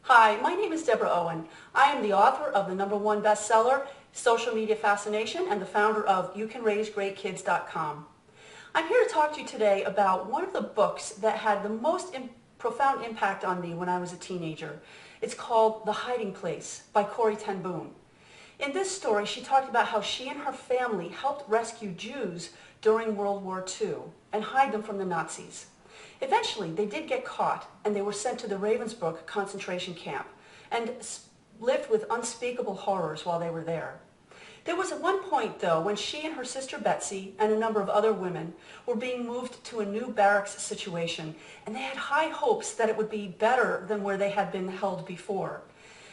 Hi, my name is Deborah Owen. I am the author of the #1 bestseller, Social Media Fascination, and the founder of YouCanRaiseGreatKids.com. I'm here to talk to you today about one of the books that had the most profound impact on me when I was a teenager. It's called The Hiding Place by Corrie ten Boom. In this story, she talked about how she and her family helped rescue Jews during World War II and hide them from the Nazis. Eventually, they did get caught, and they were sent to the Ravensbruck concentration camp and lived with unspeakable horrors while they were there. There was at one point, though, when she and her sister Betsy and a number of other women were being moved to a new barracks situation, and they had high hopes that it would be better than where they had been held before.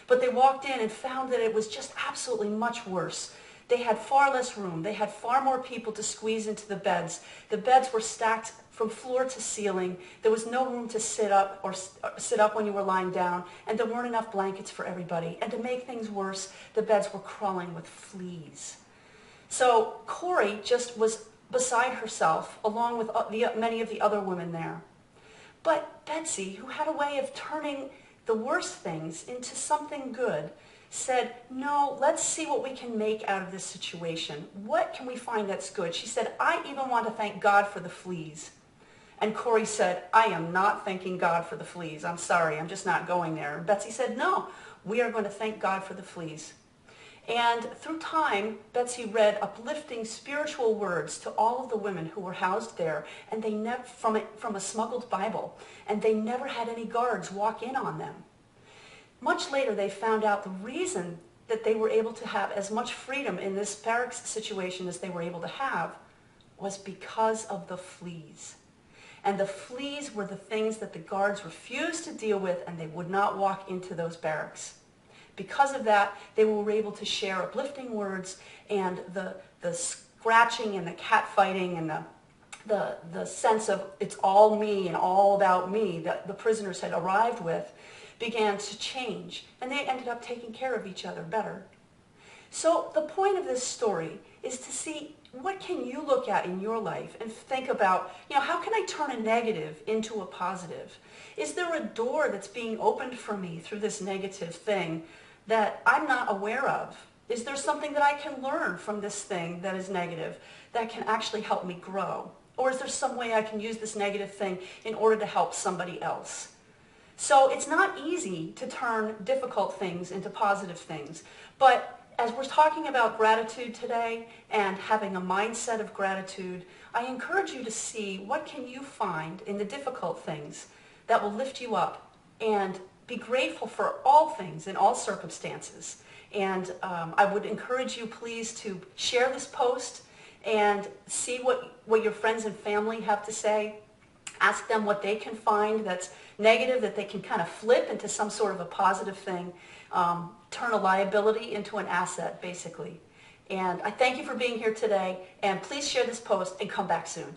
But they walked in and found that it was just absolutely much worse. They had far less room. They had far more people to squeeze into the beds. The beds were stacked from floor to ceiling. There was no room to sit up or sit up when you were lying down, and there weren't enough blankets for everybody. And to make things worse, the beds were crawling with fleas. So Corrie just was beside herself, along with many of the other women there. But Betsy, who had a way of turning the worst things into something good, said, no, let's see what we can make out of this situation. What can we find that's good? She said, I even want to thank God for the fleas. And Corrie said, I am not thanking God for the fleas. I'm sorry, I'm just not going there. And Betsy said, no, we are going to thank God for the fleas. And through time, Betsy read uplifting spiritual words to all of the women who were housed there, and they never from a smuggled Bible, and they never had any guards walk in on them. Much later, they found out the reason that they were able to have as much freedom in this barracks situation as they were able to have was because of the fleas. And the fleas were the things that the guards refused to deal with, and they would not walk into those barracks. Because of that, they were able to share uplifting words, and the scratching and the cat fighting and the sense of it's all me and all about me that the prisoners had arrived with began to change, and they ended up taking care of each other better. So the point of this story is to see what can you look at in your life and think about, how can I turn a negative into a positive? Is there a door that's being opened for me through this negative thing that I'm not aware of? Is there something that I can learn from this thing that is negative that can actually help me grow? Or is there some way I can use this negative thing in order to help somebody else? So it's not easy to turn difficult things into positive things, but as we're talking about gratitude today and having a mindset of gratitude, I encourage you to see what can you find in the difficult things that will lift you up, and be grateful for all things in all circumstances. And I would encourage you, please, to share this post and see what your friends and family have to say. Ask them what they can find that's negative that they can kind of flip into some sort of a positive thing. Turn a liability into an asset, basically. And I thank you for being here today, and please share this post and come back soon.